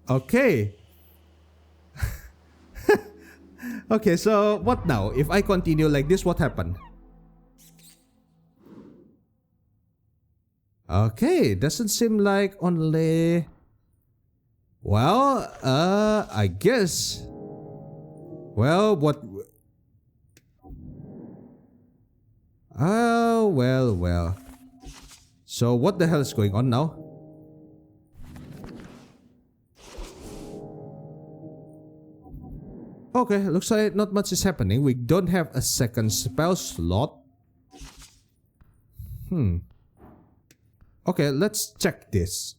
Okay. Okay, so what now? If I continue like this, what happened? Okay, doesn't seem like only... Well, I guess... Well, what... Oh, well. So what the hell is going on now? Okay, looks like not much is happening. We don't have a second spell slot. Okay, let's check this.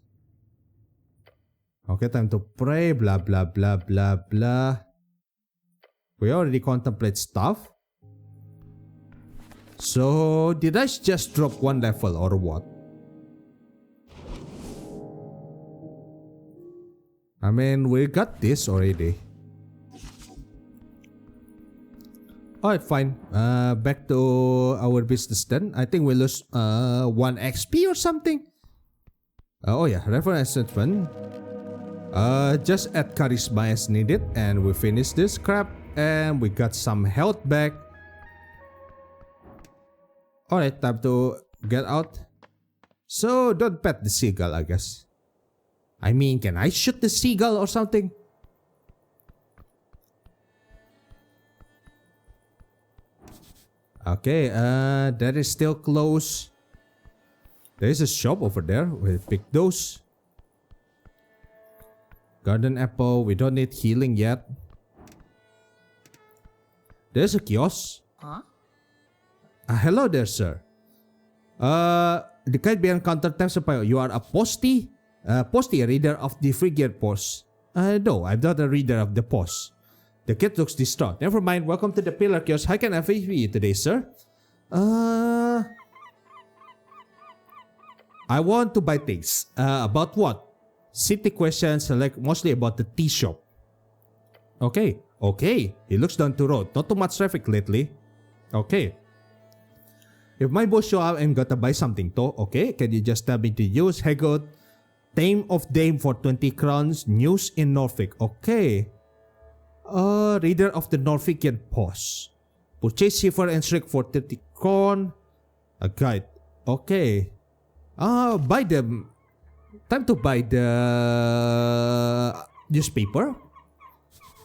Okay, time to pray, blah, blah, blah, blah, blah. We already contemplate stuff. So, did I just drop one level or what? I mean, we got this already. Alright, fine. Back to our business then. I think we lose 1 XP or something. Oh yeah, reference statement. Just add charisma as needed and we finish this crap and we got some health back. Alright, time to get out. So don't pet the seagull, I guess. I mean, can I shoot the seagull or something? Okay, that is still closed. There is a shop over there. We'll pick those. Garden apple. We don't need healing yet. There's a kiosk. Huh? Hello there, sir. The kite behind counter taps upon you are a postie? Postie, a reader of the frigate post. No, I'm not a reader of the post. The kid looks distraught. Never mind, welcome to the pillar kiosk. How can I help you today, sir? I want to buy things. About what? City questions, like mostly about the tea shop. Okay. He looks down the road. Not too much traffic lately. Okay. If my boss show up, I'm gonna buy something too. Okay, can you just tell me to use Heggot? Tame of Dame for 20 crowns. News in Norfolk. Okay. Reader of the Norfolkian Post. Purchase Shiver and Shriek for 30 crown. A guide. Okay. Buy them. Time to buy the newspaper.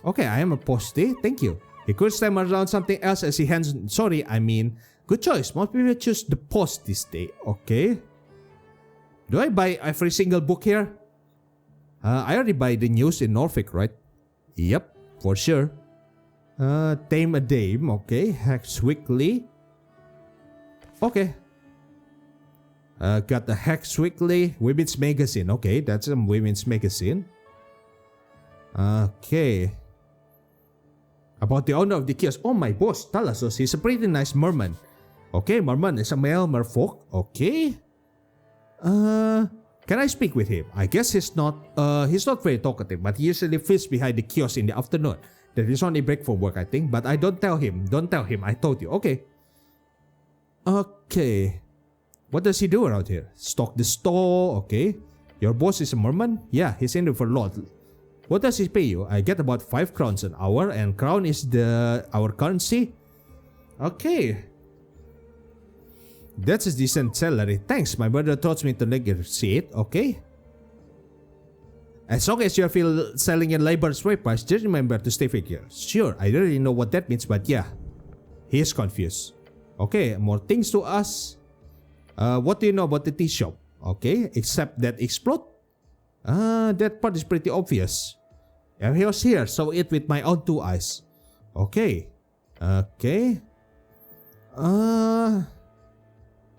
Okay, I am a postie. Thank you. He could stem around something else as he hands. Sorry, I mean. Good choice. Most people choose the post this day. Okay. Do I buy every single book here? I already buy the news in Norfolk, right? Yep. For sure. Tame a Dame. Okay. Hex Weekly. Okay. Got the Hex Weekly. Women's Magazine. Okay. That's a women's magazine. Okay. About the owner of the kiosk. Oh, my boss, Thalasos. He's a pretty nice merman. Okay, merman is a male merfolk. Okay. Can I speak with him? I guess he's not very talkative, but he usually fits behind the kiosk in the afternoon. That is only break for work, I think, but I don't tell him. Don't tell him, I told you. Okay. Okay. What does he do around here? Stock the store, okay. Your boss is a merman? Yeah, he's in it for a lot. What does he pay you? I get about 5 crowns an hour, and crown is our currency. Okay. That's a decent salary. Thanks, my brother taught me to negotiate, okay? As long as you feel selling in labor's way price, just remember to stay figure. Sure, I don't really know what that means, but yeah. He is confused. Okay, more things to ask. What do you know about the tea shop? Okay, except that explode? That part is pretty obvious. He was here, saw it with my own 2 eyes. Okay. Okay.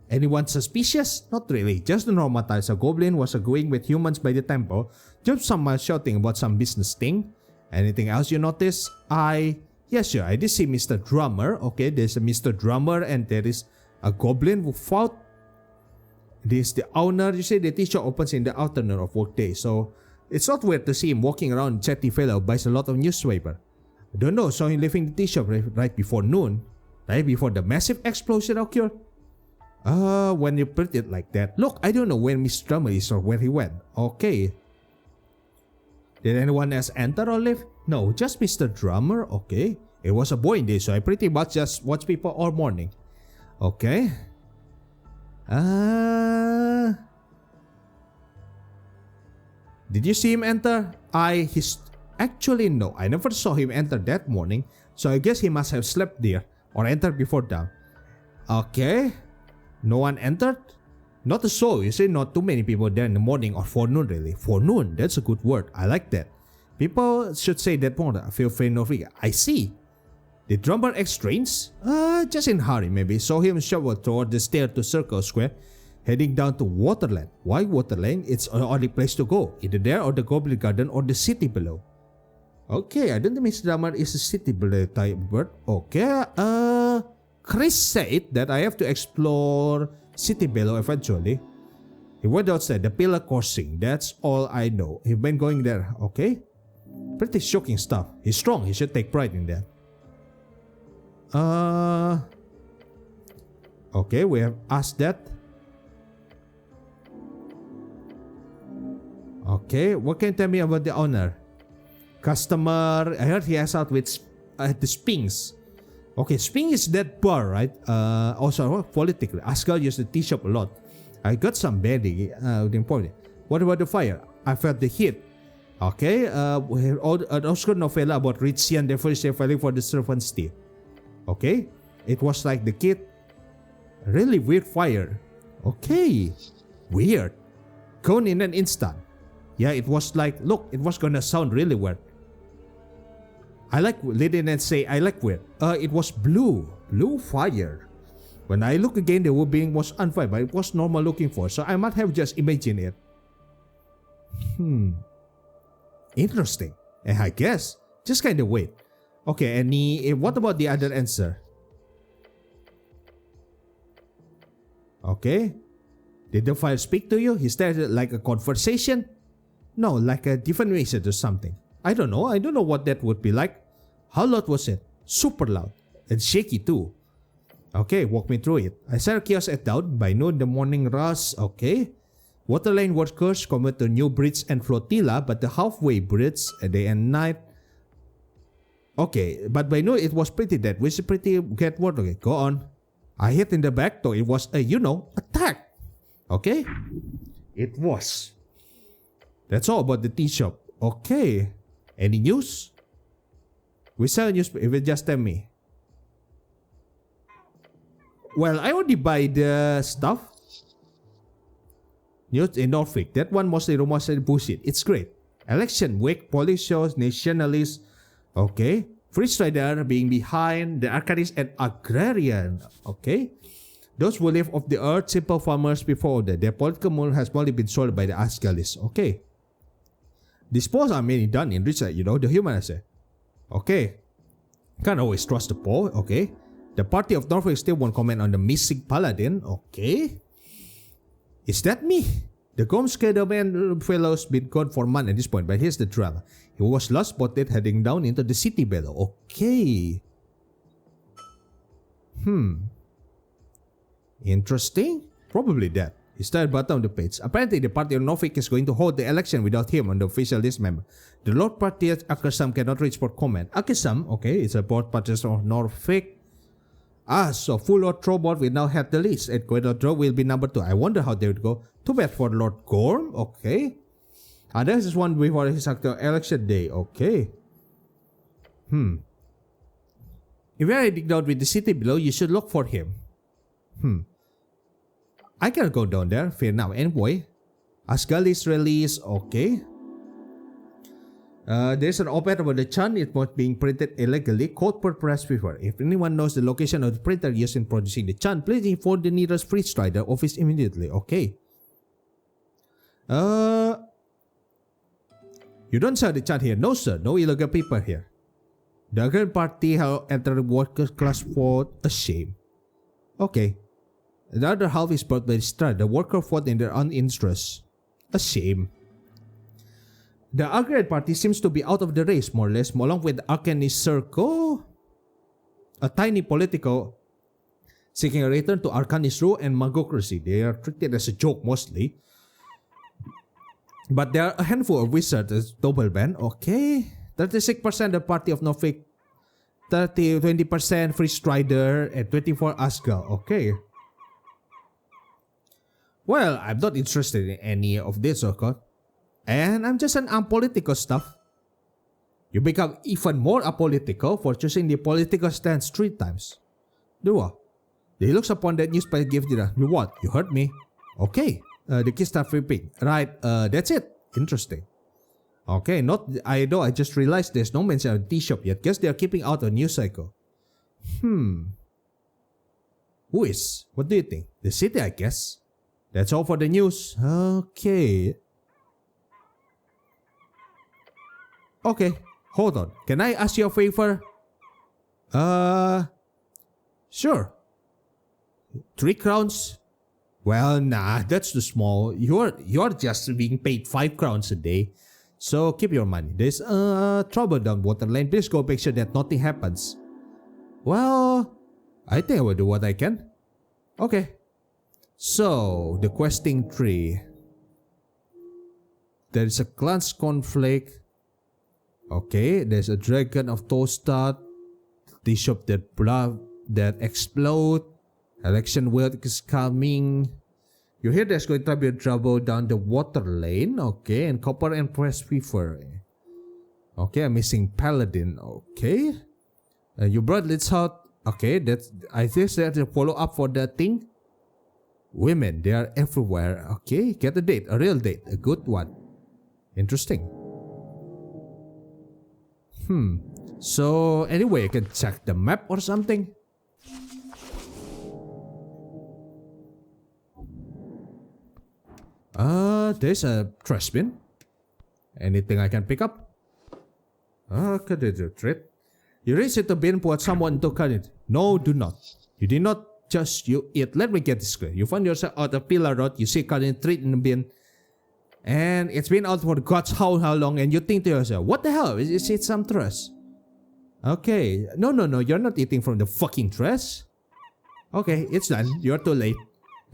Anyone suspicious? Not really, just the normal types. A goblin was going with humans by the temple. Just someone shouting about some business thing. Anything else you notice? Yes sure, I did see Mr. Drummer. Okay, there's a Mr. Drummer and there is a goblin who fought. This is the owner. You say the tea shop opens in the afternoon of workday, so it's not weird to see him walking around. Chatty fellow buys a lot of newspaper. I don't know, saw him leaving the tea shop right before noon. Right before the massive explosion occurred. When you put it like that. Look, I don't know when Mr. Drummer is or where he went. Okay. Did anyone else enter or leave? No, just Mr. Drummer. Okay. It was a boring day, so I pretty much just watched people all morning. Okay. Did you see him enter? Actually, no. I never saw him enter that morning, so I guess he must have slept there or entered before dawn. Okay. No one entered? Not a soul. You see, not too many people there in the morning or forenoon, really. Forenoon, that's a good word. I like that. People should say that more. Feel free, no free. I see. Did Drummer act strange? Just in a hurry, maybe. Saw him shovel toward the stair to Circle Square, heading down to Waterland. Why Waterland? It's the only place to go. Either there or the Goblin Garden or the city below. Okay, I don't think Mr. Drummer is a city below type bird. Okay, Chris said that I have to explore city below eventually. He went outside, the pillar coursing. That's all I know. He's been going there, okay? Pretty shocking stuff. He's strong, he should take pride in that. Okay, we have asked that. Okay, what can you tell me about the owner? Customer, I heard he has out with the Sphinx. Okay, Sphinx is that bar, right? Also, politically, Asgard used the tea shop a lot. I got some badly important. What about the fire? I felt the heat. Okay, we have an Oscar novella about Ritzy and the first day fighting for the servant's tea. Okay, it was like the kid. Really weird fire. Okay, weird. Gone in an instant. Yeah, it was like, look, it was gonna sound really weird. I like, didn't say I like weird. It was blue fire. When I look again, the wood being was on fire, but it was normal looking for, so I might have just imagined it. Interesting. I guess. Just kind of wait. Okay, what about the other answer? Okay. Did the fire speak to you? He started like a conversation? No, like a different message or something. I don't know what that would be like. How loud was it? Super loud. And shaky too. Okay, walk me through it. I saw chaos at dawn. By noon, the morning rush. Okay. Waterline workers commute to new bridge and flotilla, but the halfway bridge, day and night. Okay, but by noon it was pretty dead, which is pretty get word. Okay, go on. I hit in the back, though it was a, attack. Okay? It was. That's all about the tea shop. Okay. Any news? We sell news if you just tell me. Well, I already buy the stuff. News in Norfolk. That one mostly rumors and bullshit. It's great. Election week, police shows, nationalists. Okay. Free Strider being behind the Arcadists and Agrarian. Okay. Those who live off the earth, simple farmers before that. Their political moon has only been sold by the Asgalists. Okay. These polls are mainly done in research, the humanists. Okay. Can't always trust the poll. Okay. The party of Norfolk still won't comment on the missing paladin. Okay. Is that me? The Gom Man fellow's been gone for months at this point, but here's the drama. He was last spotted heading down into the city below. Okay. Interesting. Probably that. He started bottom of the page. Apparently, the party of Norfolk is going to hold the election without him on the official list member. The Lord Party at Akasam cannot reach for comment. Akasam, okay, it's a board party of Norfolk. So full Lord Trobot will now have the list, and Quedodro will be number 2. I wonder how they would go. Too bad for Lord Gorm, okay. This is one before his actual election day, okay. If you are heading down with the city below, you should look for him. I can go down there, fair now. Anyway, Asgali's release, okay. There's an op-ed about the Chan. It was being printed illegally. Code per press paper. If anyone knows the location of the printer used in producing the Chan, please inform the nearest Free Strider office immediately. Okay. You don't sell the Chan here. No, sir. No illegal paper here. The Agrarian Party have entered the workers' class vote. A shame. Okay. The other half is brought by the Strider. The worker fought in their own interest. A shame. The Agrarian Party seems to be out of the race, more or less, along with the Arcanist Circle, a tiny political seeking a return to Arcanist rule and Magocracy. They are treated as a joke mostly. But there are a handful of wizards, double band. Okay. 36% the party of Norfolk. 20% Free Strider, and 24 Asgal. Okay. Well, I'm not interested in any of this, okay? And I'm just an apolitical stuff. You become even more apolitical for choosing the political stance 3 times. Dua. He looks upon that newspaper gift. You what? You heard me? Okay. The kids start flipping. Right, that's it. Interesting. Okay, I just realized there's no mention of the tea shop yet. Guess they're keeping out a news cycle. Who is? What do you think? The city, I guess. That's all for the news. Okay. Okay, hold on. Can I ask you a favor? Sure. 3 crowns? Well, nah, that's too small. You're just being paid 5 crowns a day. So keep your money. There's trouble down water lane. Please go make sure that nothing happens. Well, I think I will do what I can. Okay. So, the questing tree. There is a clans conflict. Okay, there's a dragon of Tostad. The shop that explode. Election world is coming. You hear there's going to be trouble down the water lane. Okay, and Copper and Press Fever. Okay, I'm missing Paladin. Okay. You brought Lids out. Okay, I think that's a follow up for that thing. Women, they are everywhere. Okay, get a date, a real date, a good one. Interesting. So anyway, I can check the map or something. There's a trash bin. Anything I can pick up? Okay, there's a trade. You raise it to bin, put someone to cut it. No, do not. You did not just you eat. Let me get this clear. You find yourself out of pillar road, you see cutting treat in the bin, and it's been out for God's how long, and you think to yourself, what the hell? Is it some trash? Okay. No, you're not eating from the fucking trash. Okay, it's done. You're too late.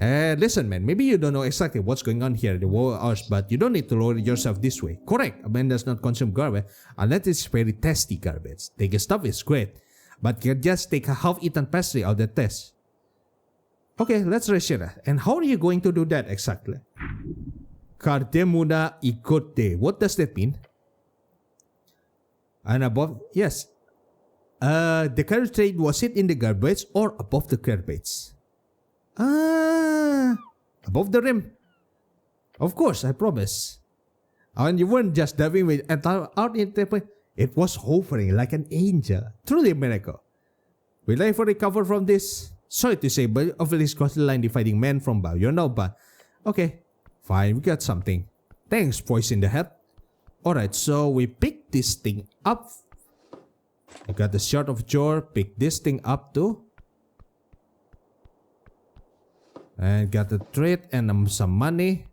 Listen, man, maybe you don't know exactly what's going on here, the war hours, but you don't need to lower yourself this way. Correct, a man does not consume garbage unless it's very tasty garbage. Taking stuff is great, but you just take a half-eaten pastry out of the test. Okay, let's reset that. And how are you going to do that exactly? Cardemuna igote. What does that mean? And above, yes. The carriage trade, was it in the garbage or above the garbage? Above the rim. Of course, I promise. And you weren't just diving with out in the it was hovering like an angel. Truly a miracle. Will I ever recover from this? Sorry to say, but obviously cross the line dividing man from bow. You're no but. Okay, fine, we got something. Thanks, voice in the head. Alright, so we pick this thing up. I got the shard of Jor. Pick this thing up too. And got the trade and some money.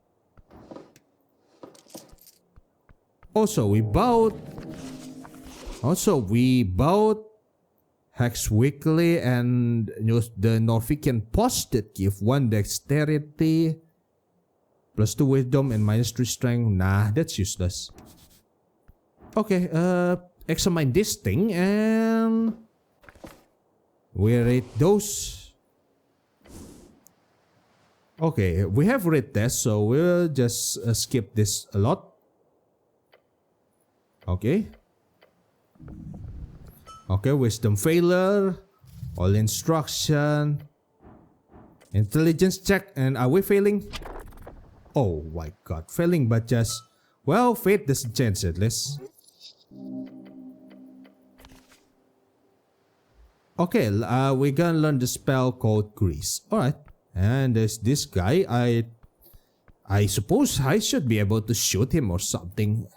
Also, we bought Hex Weekly and the Norwegian Post that give 1 dexterity, +2 wisdom and -3 strength. Nah, that's useless. Okay, examine this thing and we rate those. Okay, we have read test, so we'll just skip this a lot. Okay. Okay, wisdom failure, all instruction, intelligence check, and are we failing? Oh my god, failing but just, well, fate doesn't change at least. Okay, we're gonna learn the spell called Grease. Alright. And there's this guy. I suppose I should be able to shoot him or something.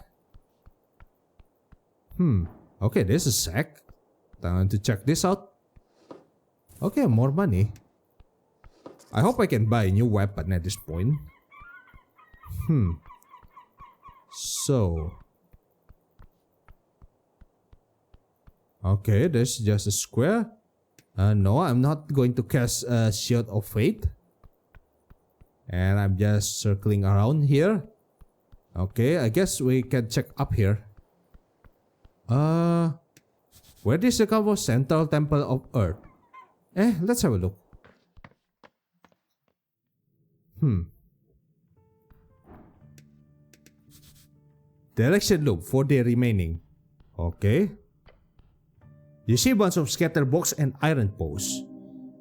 Okay, there's a sack. Time to check this out. Okay, more money. I hope I can buy a new weapon at this point. So. Okay, there's just a square. No, I'm not going to cast a Shield of Fate. And I'm just circling around here. Okay, I guess we can check up here. Where is the cover central temple of Earth? Let's have a look. Direction loop 4 day remaining. Okay. You see a bunch of scattered box and iron posts.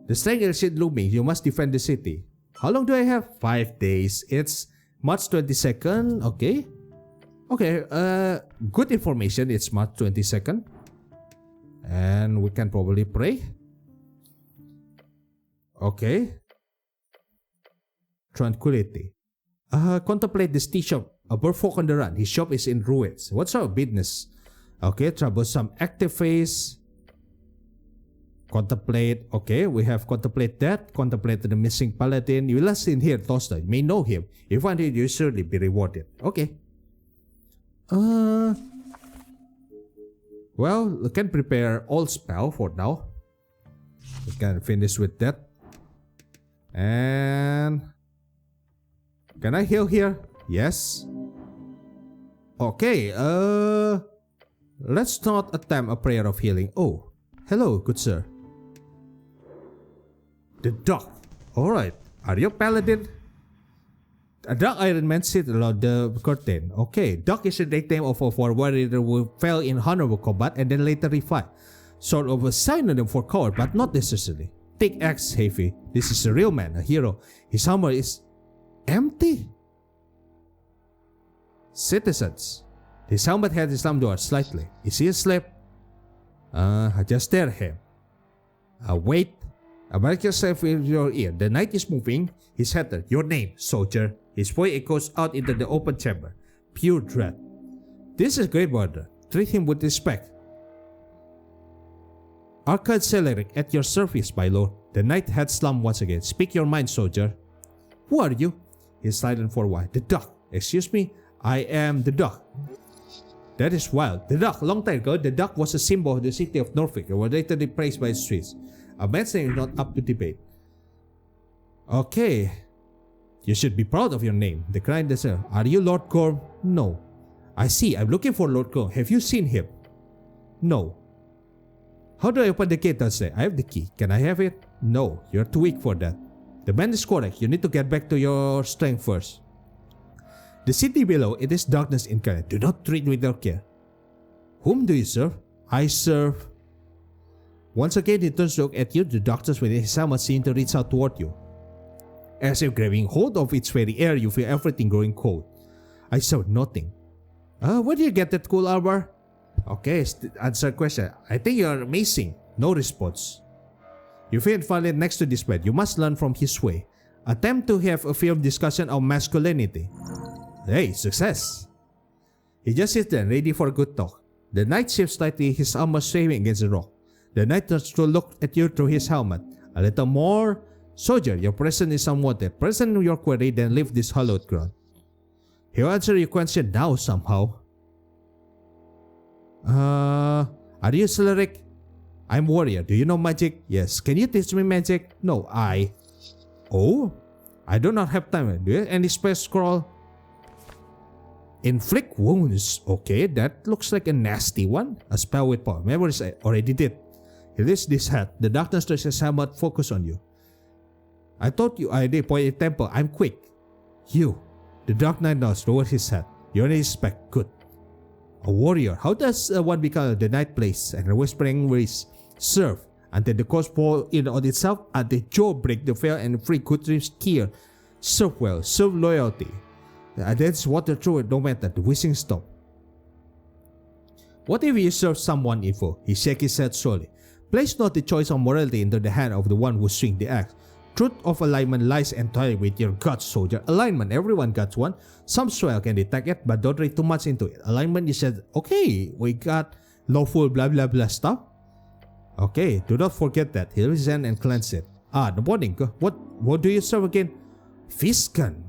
The strength is looming. You must defend the city. How long do I have? 5 days. It's March 22nd. Okay. Okay. Good information. It's March 22nd. And we can probably pray. Okay. Tranquility. Contemplate this tea shop. A bird folk on the run. His shop is in ruins. What's our business? Okay, troublesome active phase. Contemplate. Okay, we have contemplate that. Contemplate the missing paladin. You last in here, Toaster. You may know him. If you find it, you surely be rewarded. Okay. Well, we can prepare all spell for now. We can finish with that. And can I heal here? Yes. Okay, let's not attempt a prayer of healing. Oh, hello, good sir. The dog. Alright, are you a paladin? A dark Iron Man sits around the curtain. Okay, Doc is a nickname of a warrior who fell in honorable combat and then later revived. Sort of a synonym for coward, but not necessarily. Take X, Heavy. This is a real man, a hero. His armor is empty. Citizens. His helmet had his thumb down slightly. Is he asleep? I just stare at him. Wait. Make yourself in your ear. The knight is moving. His head. Your name, soldier. His voice echoes out into the open chamber. Pure dread. This is great brother. Treat him with respect. Arcade Celeric at your service, my lord. The knight had slumped once again. Speak your mind, soldier. Who are you? He's silent for a while. The duck. Excuse me? I am the duck. That is wild. The duck. Long time ago, the duck was a symbol of the city of Norfolk and was later praised by its streets. A man's name is not up to debate. Okay. You should be proud of your name. The client said, are you Lord Gorm? No. I see. I'm looking for Lord Gorm. Have you seen him? No. How do I open the gate? I have the key. Can I have it? No. You're too weak for that. The man is correct. You need to get back to your strength first. The city below, it is darkness incarnate. Do not treat without care. Whom do you serve? I serve. Once again, he turns to look at you. The doctors within his helmet seem to reach out toward you. As if grabbing hold of its very air, you feel everything growing cold. I saw nothing. Where do you get that cool armor? Okay, answer question. I think you are amazing. No response. You feel finally next to this bed. You must learn from his way. Attempt to have a field discussion of masculinity. Hey, success. He just sits there, ready for a good talk. The knight shifts slightly, his armor swaying against the rock. The knight turns to look at you through his helmet. A little more. Soldier, your presence is unwanted. Present your query, then leave this hallowed ground. He'll answer your question now somehow. Are you Celeric? I'm warrior. Do you know magic? Yes. Can you teach me magic? No, Oh? I do not have time. Do you have any spell scroll? Inflict wounds. Okay, that looks like a nasty one. A spell with power. Memories I already did. He lifts this hat. The darkness touches his helmet. Focus on you. I thought you I did point a temple. I'm quick. You. The Dark Knight nods lower his head. You're in his spec. Good. A warrior. How does one become the knight place? And a whispering voice. Serve until the coast fall in on itself, and the jaw break the veil and free good dreams clear. Serve well. Serve loyalty. And that's water through it no matter. The whistling stop. What if you serve someone evil? He shakes his head slowly. Place not the choice of morality into the hand of the one who swings the axe. Truth of alignment lies entirely with your guts, soldier. Alignment, everyone got one. Some swell can detect it, but don't read too much into it. Alignment is said, okay, we got lawful blah blah blah stuff. Okay, do not forget that. He resent and cleanse it. The morning. What do you serve again? Fiskan.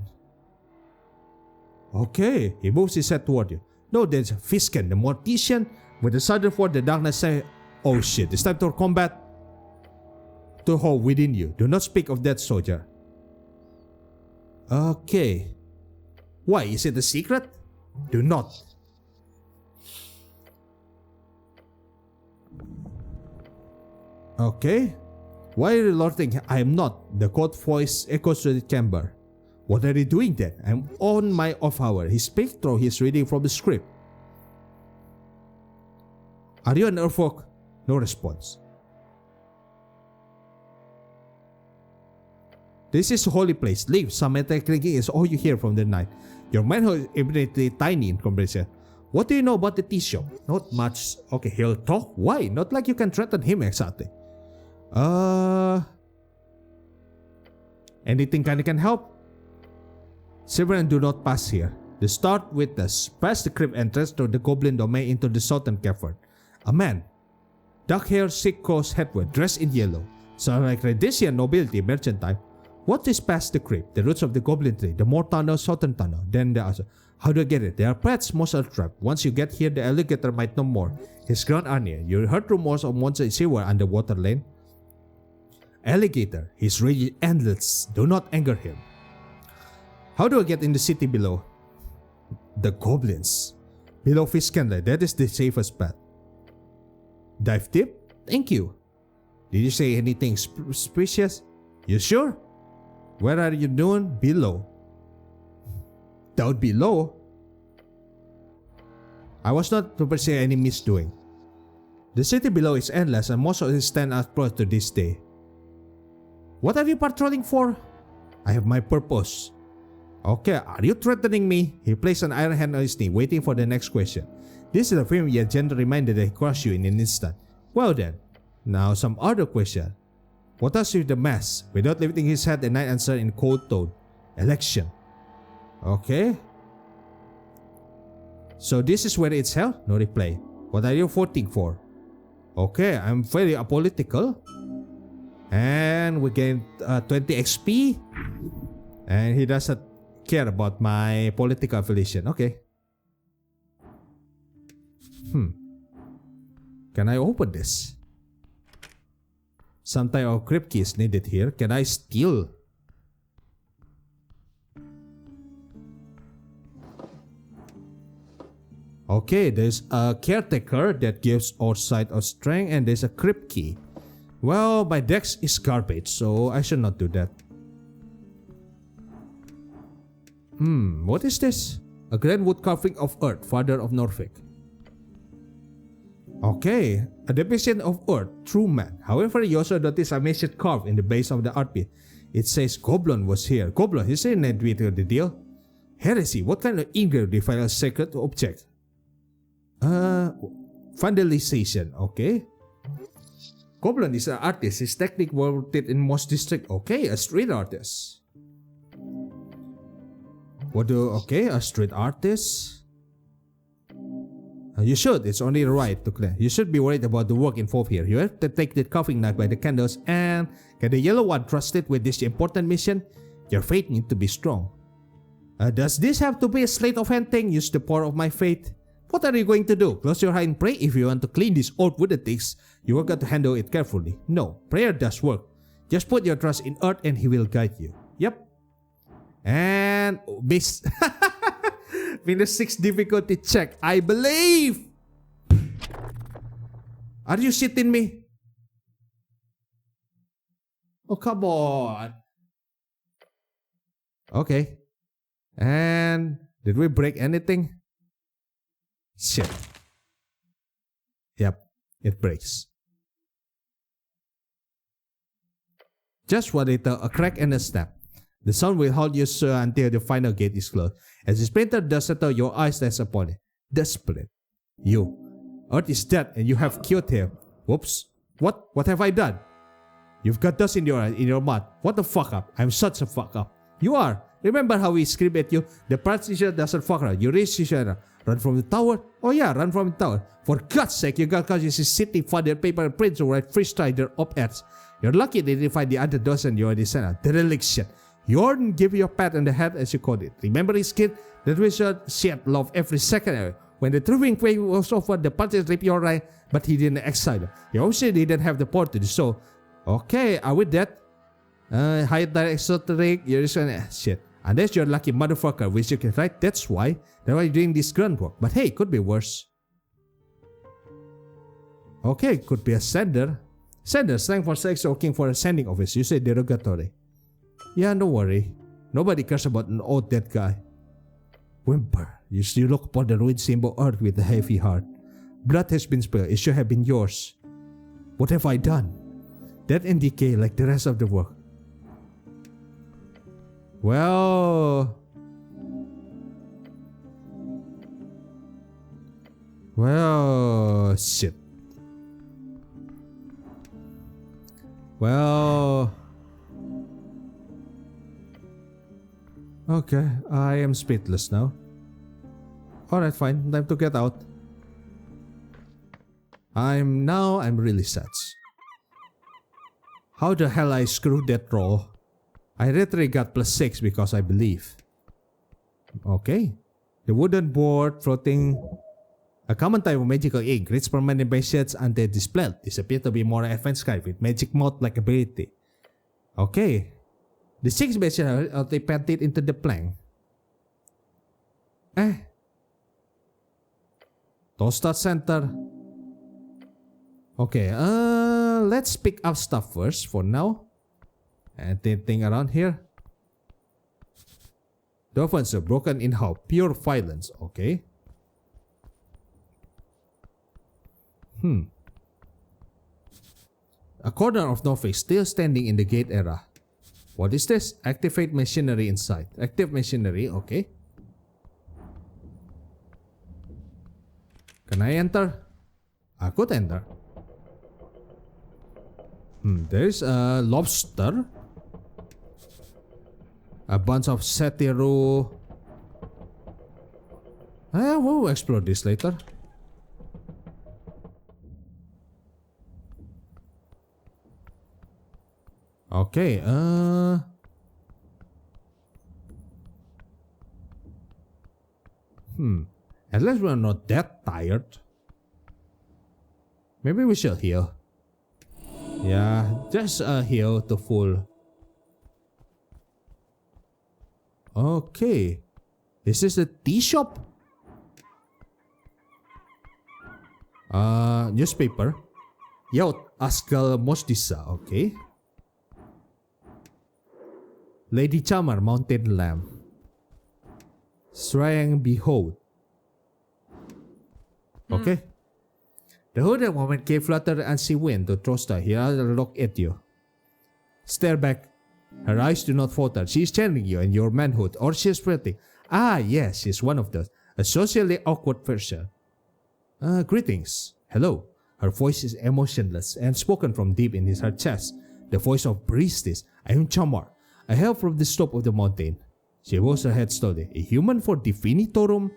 Okay, he moves his head toward you. No, there's Fiskan, the mortician. With a sudden force, the darkness say, oh shit, it's time to combat. To hold within you. Do not speak of that, soldier. Okay. Why? Is it a secret? Do not. Okay. Why are you lording? I am not. The cold voice echoes through the chamber. What are you doing then? I'm on my off hour. He speaks through his reading from the script. Are you an Earthfolk? No response. This is a holy place. Leave. Some metal clinking is all you hear from the night. Your manhole is evidently tiny in comparison. What do you know about the tea shop? Not much. Okay, he'll talk. Why? Not like you can threaten him exactly. Anything kinda can help? Several do not pass here. They start with us. Past the crypt entrance to the goblin domain into the southern cavern. A man. Dark hair, sick cross headwear, dressed in yellow. Sound like Rhodesian nobility, merchant type. What is past the crypt? The roots of the goblin tree, the more tunnel, southern tunnel. Then the other. How do I get it? There are paths, most are trapped. Once you get here, the alligator might know more. His ground are near. You heard rumors of monster sewer underwater lane. Alligator, his rage is endless. Do not anger him. How do I get in the city below? The goblins. Below fish candle, that is the safest path. Dive deep? Thank you. Did you say anything suspicious? You sure? Where are you doing? Below. Down below? I was not to pursue any misdoing. The city below is endless and most of it stand approach to this day. What are you patrolling for? I have my purpose. Okay, are you threatening me? He placed an iron hand on his knee, waiting for the next question. This is a film yet gentle reminder that he crushed you in an instant. Well then, now some other question. What does with the mask? Without lifting his head, the knight answered in cold tone. Election. Okay. So this is where it's held? No reply. What are you voting for? Okay, I'm very apolitical. And we gain 20 XP. And he doesn't care about my political affiliation. Okay. Can I open this? Some type of crypt key is needed here. Can I steal? Okay, there's a caretaker that gives outside of strength and there's a crypt key. Well, my dex is garbage, so I should not do that. What is this? A grand wood carving of Earth, father of Norfolk. Okay, a depiction of Earth, true man. However, you also notice a massive carve in the base of the art piece. It says Goblin was here. Goblin, is there an with the deal? Heresy, what kind of engrave defile a sacred object? Vandalization, okay. Goblin is an artist. His technique worked in most districts. Okay, a street artist. Okay, a street artist. You should. It's only right to clear. You should be worried about the work involved here. You have to take the carving knife by the candles and get the yellow one trusted with this important mission. Your faith needs to be strong. Does this have to be a sleight of hand thing? Use the power of my faith. What are you going to do? Close your eye and pray? If you want to clean this old wooden things, you are going to handle it carefully. No, prayer does work. Just put your trust in Earth and he will guide you. Yep. And miss. Minus 6 difficulty check. I believe. Are you shitting me? Oh, come on. Okay. And did we break anything? Shit. Yep, it breaks. Just what it a crack and a snap. The sound will hold you so until the final gate is closed. As the splinter does settle, your eyes rest upon it. Desperate. You. Earth is dead and you have killed him. Whoops. What? What have I done? You've got dust in your mouth. What the fuck up? I'm such a fuck up. You are. Remember how we screamed at you? The practitioner doesn't fuck around. You raise each other. Run from the tower? Oh yeah, run from the tower. For God's sake, you got caught using city funded paper and prints to write freestyler op-eds. You're lucky they didn't find the other dozen you already sent out. Derelict shit. You didn't give you a pat on the head as you called it. Remember this kid? That wizard shit loved every second of it. When the tripping quake was over, the parties ripped your eye, but he didn't exile you. He obviously didn't have the power to do so. Okay, are we dead? Hide that esoteric, you're just gonna shit. Unless you're lucky motherfucker, which you can write, that's why you're doing this grunt work. But hey, could be worse. Okay, could be a sender. Sender, thanks for sex working for a sending office. You say derogatory. Yeah, don't worry. Nobody cares about an old dead guy. Whimper, you look upon the ruined symbol earth with a heavy heart. Blood has been spilled. It should have been yours. What have I done? Dead and decay like the rest of the work. Well, shit. Well, okay, I am speechless now. Alright, fine, time to get out. I'm really sad. How the hell I screwed that roll? I literally got +6 because I believe. Okay. The wooden board floating. A common type of magical ink, reads permanent by shades until displayed. This appears to be more advanced kind with magic mode-like ability. Okay. The 6 badges are painted into the plank. Toaster center. Okay, let's pick up stuff first for now. Anything around here? Dolphins are broken in how? Pure violence, okay. A corner of Norfolk still standing in the gate era. What is this? Activate machinery inside. Active machinery, okay. Can I enter? I could enter. There's a lobster. A bunch of satiru. We'll explore this later. Okay, at least we're not that tired. Maybe we should heal. Yeah, just heal to full. Okay. Is this a tea shop? Newspaper. Yacht Askal Mostisa, okay. Lady Chamar Mountain Lamp. Shrine Behold. Okay. The hooded woman gave flutter and she went to thrust her. Here I'll look at you. Stare back. Her eyes do not falter. She is channeling you and your manhood, or she is flirting. Ah, yes, she's one of those. A socially awkward person. Greetings. Hello. Her voice is emotionless and spoken from deep in her chest. The voice of priestess. I am Chamar. I hail from the slope of the mountain. She rose her head slowly. A human for Divinitorum?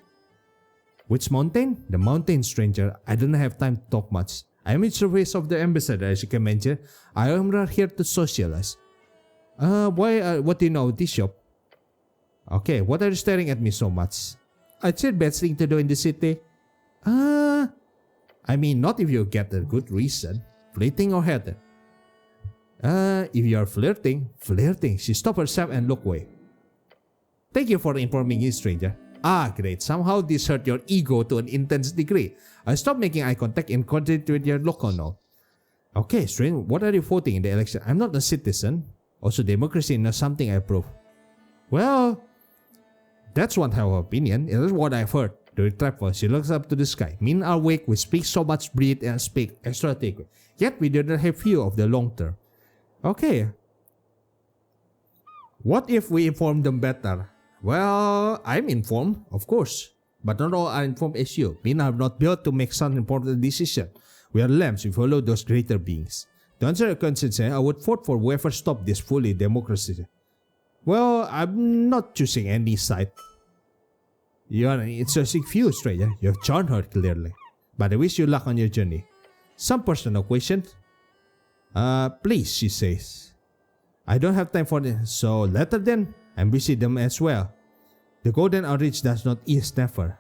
Which mountain? The mountain, stranger. I don't have time to talk much. I am in service of the ambassador, as you can mention. I am not here to socialize. What do you know of this shop? Okay, what are you staring at me so much? I said bad thing to do in the city. I mean, not if you get a good reason. Flirting or hater. If you are flirting. She stopped herself and looked away. Thank you for informing me, stranger. Ah, great. Somehow this hurt your ego to an intense degree. I stopped making eye contact and concentrated with your local note. Okay, stranger, what are you voting in the election? I'm not a citizen. Also, democracy is not something I approve. Well, that's one hell of opinion. It is what I've heard. The trapper, she looks up to the sky. Me and our wake, we speak so much, breathe and speak extra thick. Yet we do not have view of the long term. Okay. What if we inform them better? Well, I'm informed, of course. But not all are informed as you. Me and I are not built to make some important decision. We are lambs, we follow those greater beings. To answer your concern, I would vote for whoever stopped this fully democracy. Well, I'm not choosing any side. You are an interesting view, stranger. You have charmed her clearly. But I wish you luck on your journey. Some personal questions? Please, she says. I don't have time for this, so later then. I'm busy them as well. The golden outreach does not ease never.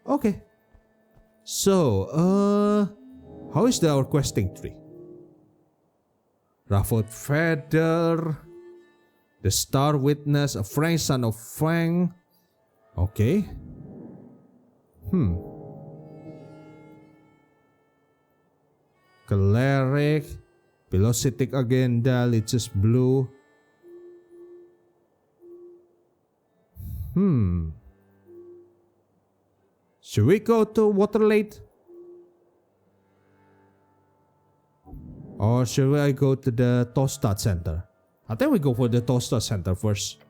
Okay. So, how is our questing tree? Ruffled feather. The Star Witness, a Frank, son of Frank. Okay. Cleric. Velocitic Agenda, Lich's Blue. Should we go to Waterlake? Or should I go to the Tostad Center? I think we go for the Tostad Center first.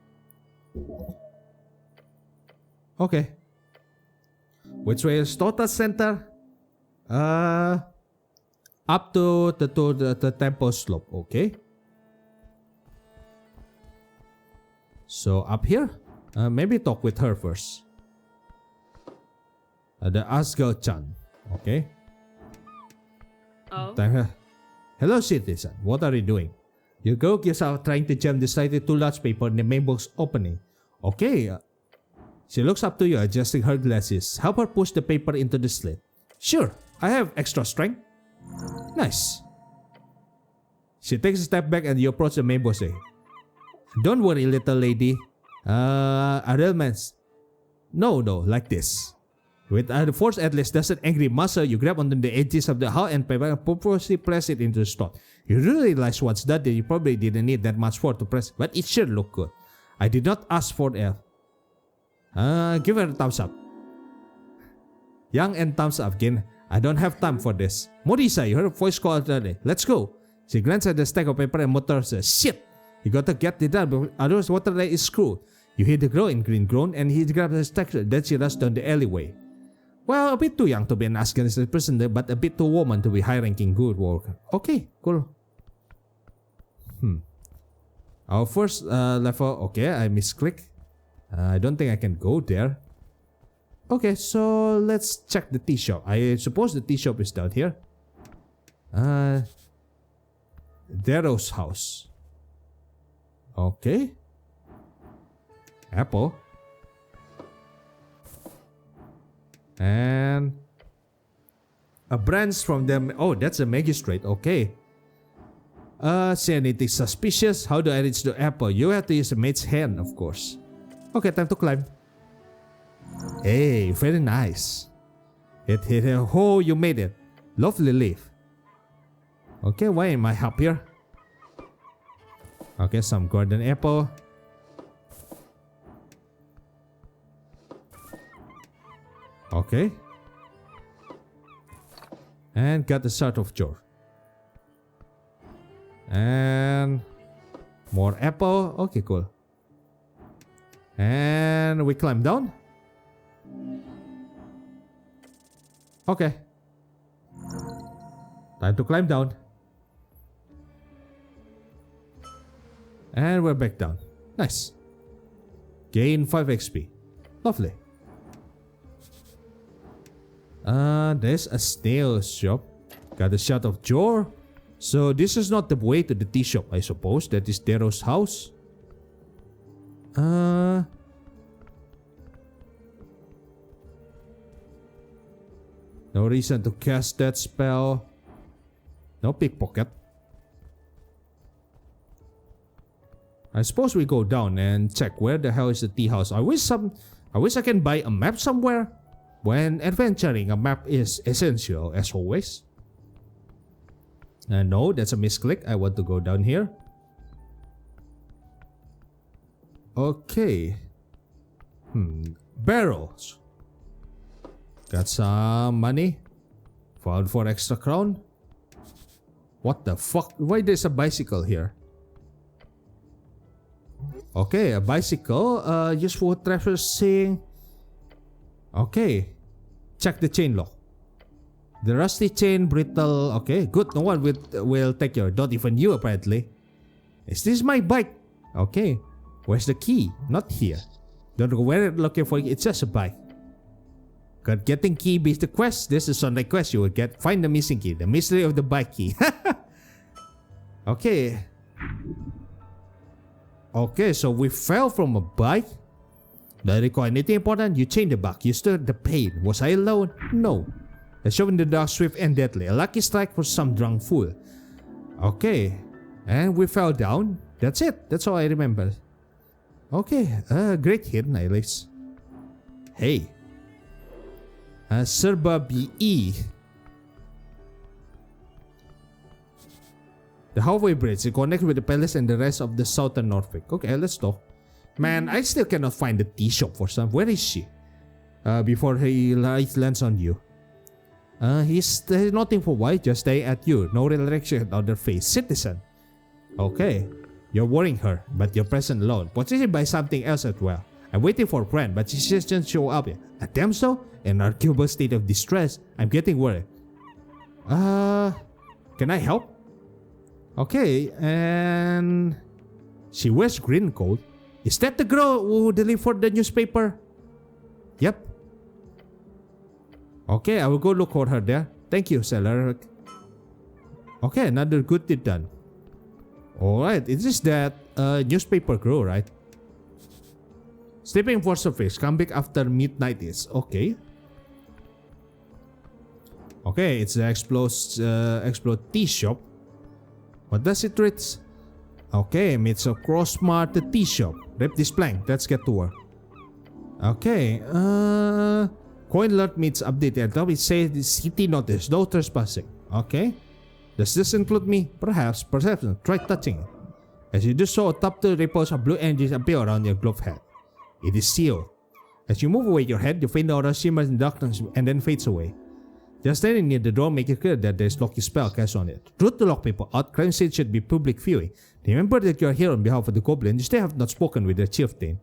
Okay. Which way is Tostad Center? Up to the temple slope, okay? So up here? Maybe talk with her first. The Asgard-chan, okay? Oh. Hello, citizen. What are you doing? Your girl is out trying to jam the slightly too large paper in the main box opening. Okay. She looks up to you, adjusting her glasses. Help her push the paper into the slit. Sure, I have extra strength. Nice. She takes a step back and you approach the main box. Don't worry, little lady. No, like this. With the force atlas does an angry muscle, you grab onto the edges of the hull and paper and purposely press it into the slot. You realize once that you probably didn't need that much force to press, but it sure looked good. I did not ask for it. Give her a thumbs up. Young and thumbs up again. I don't have time for this. Morisa, you heard a voice call earlier. Let's go. She glanced at the stack of paper and mutters, shit! You gotta get it done, otherwise Waterlake is screwed. You hear the girl in green groan and he grabs the stack, then she rushed down the alleyway. Well, a bit too young to be an Afghanistan prisoner, but a bit too woman to be high-ranking good worker. Okay, cool. Our first level, okay, I misclick. I don't think I can go there. Okay, so let's check the tea shop. I suppose the tea shop is down here. Darrow's house. Okay. Apple. And a branch from them. Oh, that's a magistrate. Okay. See anything suspicious? How do I reach the apple? You have to use a maid's hand, of course. Okay, time to climb. Hey, very nice. Oh, you made it. Lovely leaf. Okay, why am I up here? Okay, some golden apple. Okay. And got the sort of jar. And more apple. Okay, cool. And we climb down. Okay. Time to climb down. And we're back down. Nice. Gain 5 XP. Lovely. There's a snail shop. Got a shot of jar. So this is not the way to the tea shop, I suppose. That is Darrow's house. No reason to cast that spell. No pickpocket. I suppose we go down and check where the hell is the tea house. I wish I can buy a map somewhere. When adventuring, a map is essential as always. No, that's a misclick. I want to go down here. Okay. Barrels. Got some money. Found 4 extra crown. What the fuck? Why there's a bicycle here? Okay, a bicycle. Used for traversing. Okay. Check the chain lock. The rusty chain, brittle. Okay, good. No one will take your. Not even you, apparently. Is this my bike? Okay. Where's the key? Not here. Don't go where looking for it. It's just a bike. Got getting key beats the quest. This is on the quest you will get. Find the missing key. The mystery of the bike key. Okay. Okay, so we fell from a bike. Do I recall anything important? You changed the bike. You stirred the pain. Was I alone? No. A shove in the dark, swift and deadly. A lucky strike for some drunk fool. Okay. And we fell down. That's it. That's all I remember. Okay, great hit, at least. Hey. Serba BE. The halfway bridge is connected with the palace and the rest of the southern Norfolk. Okay, let's talk. Man, I still cannot find the tea shop for some. Where is she? Before he lands on you. He's nothing for why, just stay at you. No reaction on their face. Citizen. Okay. You're worrying her, but you're present alone. Potentially by something else as well. I'm waiting for a friend, but she just doesn't show up yet. A damn so? In an arguable state of distress, I'm getting worried. Can I help? Okay, and she wears green coat. Is that the girl who delivered the newspaper? Yep. Okay, I will go look for her there. Thank you, seller. Okay, another good deed done. Alright, it is that newspaper girl, right? Sleeping for surface. Come back after midnight is. Okay. Okay, it's the explode tea shop. What does it read? Okay, meets a cross-mart tea shop. Rip this plank. Let's get to work. Okay, coin alert meets update. It says the city notice. No trespassing. Okay. Does this include me? Perhaps. Perception. Try touching it. As you do so, top two ripples of blue energies appear around your glove head. It is sealed. As you move away your head, you faint aura shimmers in darkness and then fades away. Just standing near the door, make it clear that there is locking spell cast on it. Truth to lock people out, crime scene should be public viewing. Remember that you are here on behalf of the goblin. You still have not spoken with the chieftain.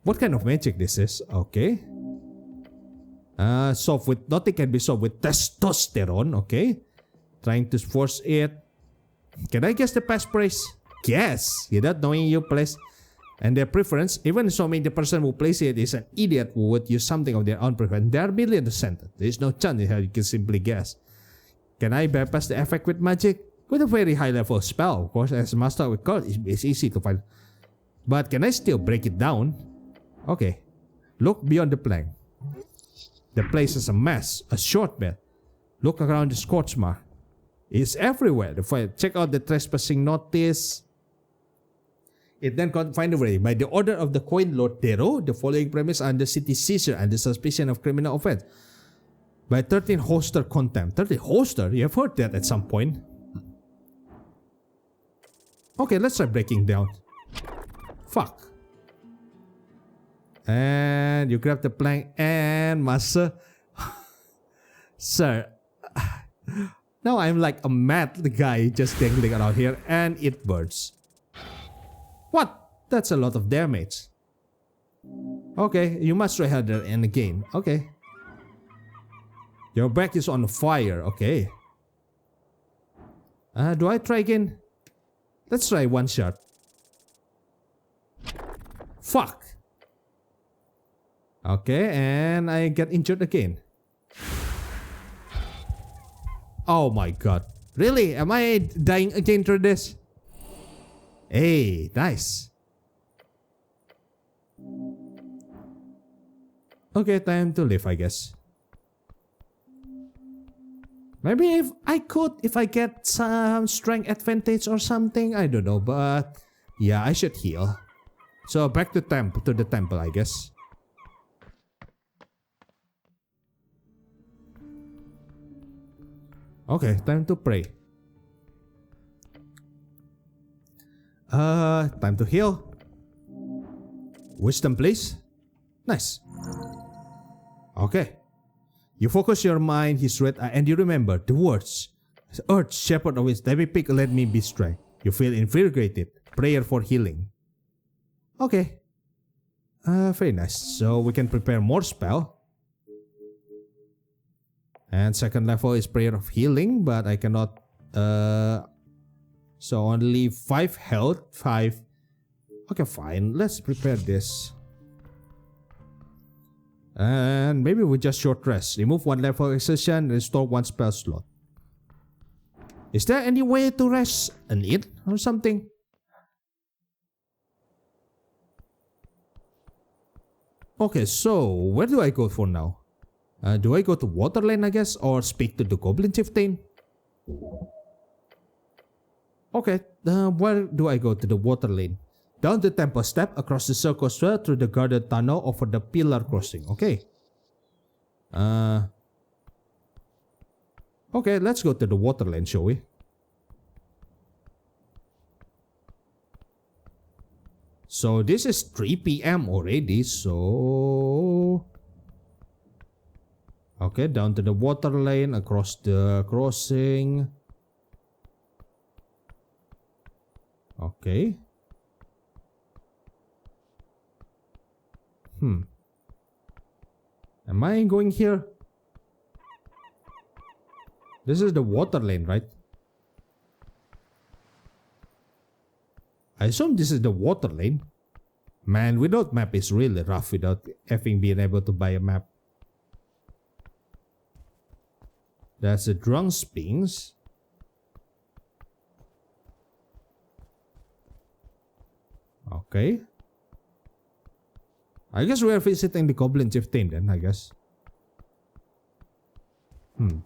What kind of magic this is? Okay. Solved with nothing can be solved with testosterone. Okay. Trying to force it. Can I guess the passphrase? Yes. Without knowing your place and their preference, even assuming the person who plays it is an idiot who would use something of their own preference, they are merely in the center. There is no chance in how you can simply guess. Can I bypass the effect with magic? With a very high level spell, of course, as a master with card, it's easy to find. But can I still break it down? Okay. Look beyond the plank. The place is a mess. A short bed. Look around the scorch mark. It's everywhere. Check out the trespassing notice. It then can't find a way. By the order of the coin lord Theodore, the following premise under city seizure and the suspicion of criminal offense. By 13 hoster contempt. 13 hoster? You have heard that at some point. Okay, let's try breaking down. Fuck. And you grab the plank and master. Sir. Now I'm like a mad guy just dangling around here and it burns. What? That's a lot of damage. Okay, you must try harder and again. Okay. Your back is on fire. Okay. Do I try again? Let's try one shot. Fuck. Okay, and I get injured again. Oh my god. Really? Am I dying again through this? Hey, nice. Okay, time to leave, I guess. Maybe if I get some strength advantage or something, I don't know, but yeah, I should heal. So back to the temple, I guess. Okay, time to pray. Time to heal. Wisdom, please. Nice. Okay. You focus your mind, his red eye, and you remember the words. Earth, shepherd of his heavy pick, let me be strength. You feel invigorated. Prayer for healing. Okay. Very nice. So we can prepare more spell. And second level is prayer of healing, but I cannot. So only 5 health, 5. Okay, fine. Let's prepare this. And maybe we just short rest. Remove 1 level exertion, restore 1 spell slot. Is there any way to rest and eat or something? Okay, so where do I go for now? Do I go to Waterlane, I guess, or speak to the Goblin Chieftain? Okay, where do I go? To the water lane. Down the temple step, across the circle square, through the guarded tunnel, over the pillar crossing. Okay. Okay, let's go to the water lane, shall we? So this is 3 p.m. already, so... Okay, down to the water lane, across the crossing. Okay. Am I going here? This is the water lane, right? I assume this is the water lane. Man, without map is really rough without effing being able to buy a map. That's the drunk sphinx. Okay. I guess we are visiting the Goblin Chieftain then, I guess.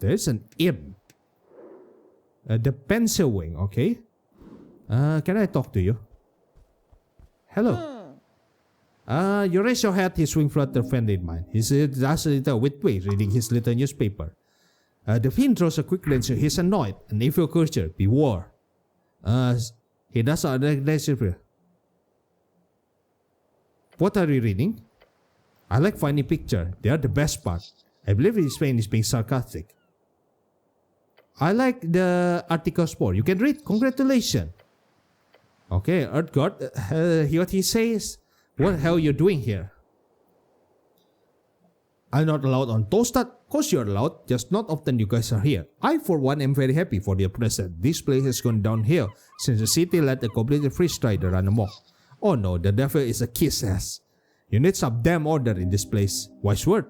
There's an inn. The pencil wing, okay. Can I talk to you? Hello. You raise your head, his wing flutter friend in mine. He does a little witway reading his little newspaper. The fiend throws a quick glance. He's annoyed. An evil creature, beware. He does a newspaper. What are you reading? I like funny picture. They are the best part. I believe his pain is being sarcastic. I like the articles more. You can read. Congratulations. Okay, Earth God. What he says. What the hell are you doing here? I'm not allowed on Toastad. Of course you're allowed. Just not often you guys are here. I for one am very happy for the present. This place has gone downhill since the city let a completely free strider run amok. Oh no, the devil is a kiss ass. You need some damn order in this place. Wise word.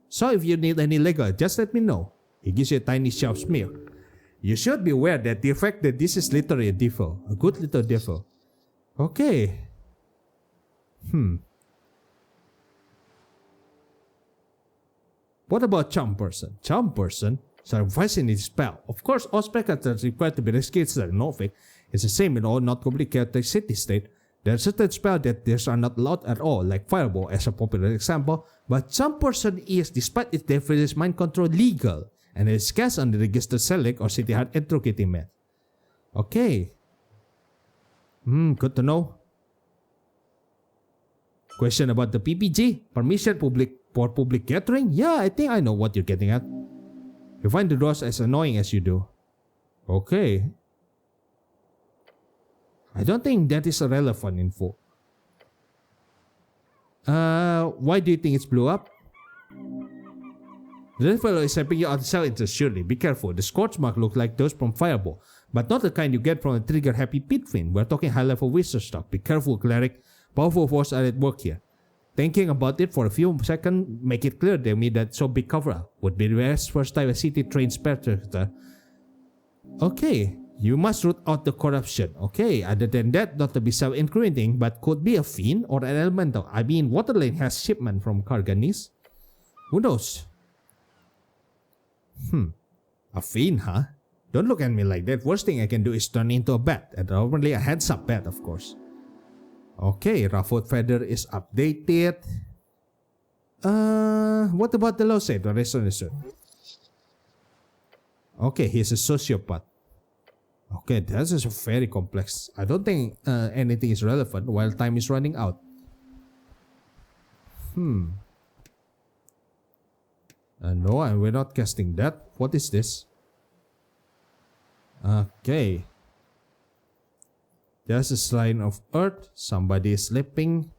So if you need any legal, just let me know. He gives you a tiny sharp smear. You should be aware that the fact that this is literally a devil. A good little devil. Okay. What about charm person? Charm person? Sacrificing his spell. Of course, all spectators required to be rescued are Norfolk. It's the same in all not completely chaotic city-state. There are certain spells that these are not allowed at all, like Fireball as a popular example, but some person is, despite its definition, mind control legal, and is cast on the registered select or city hard interrogating method. Okay. Good to know. Question about the PPG, permission for public gathering? Yeah, I think I know what you're getting at. You find the doors as annoying as you do. Okay. I don't think that is a relevant info. Why do you think it's blew up? The fellow is helping you outsell it surely. Be careful. The scorch mark look like those from Fireball, but not the kind you get from a trigger happy pit fiend. We're talking high level wizard stuff. Be careful, cleric. Powerful force are at work here. Thinking about it for a few seconds, make it clear to me that so big cover up would be the first time a city trained spectator. Okay. You must root out the corruption. Okay, other than that, not to be self-incriminating, but could be a fiend or an elemental. I mean, Waterlane has shipment from Karganis. Who knows? A fiend, huh? Don't look at me like that. Worst thing I can do is turn into a bat, and probably a heads-up bat, of course. Okay, Ruffled Feather is updated. What about the lawsuit? The resolution. Okay, he's a sociopath. Okay, this is very complex. I don't think anything is relevant while time is running out. No, we're not casting that. What is this? Okay. There's a sign of earth. Somebody is sleeping.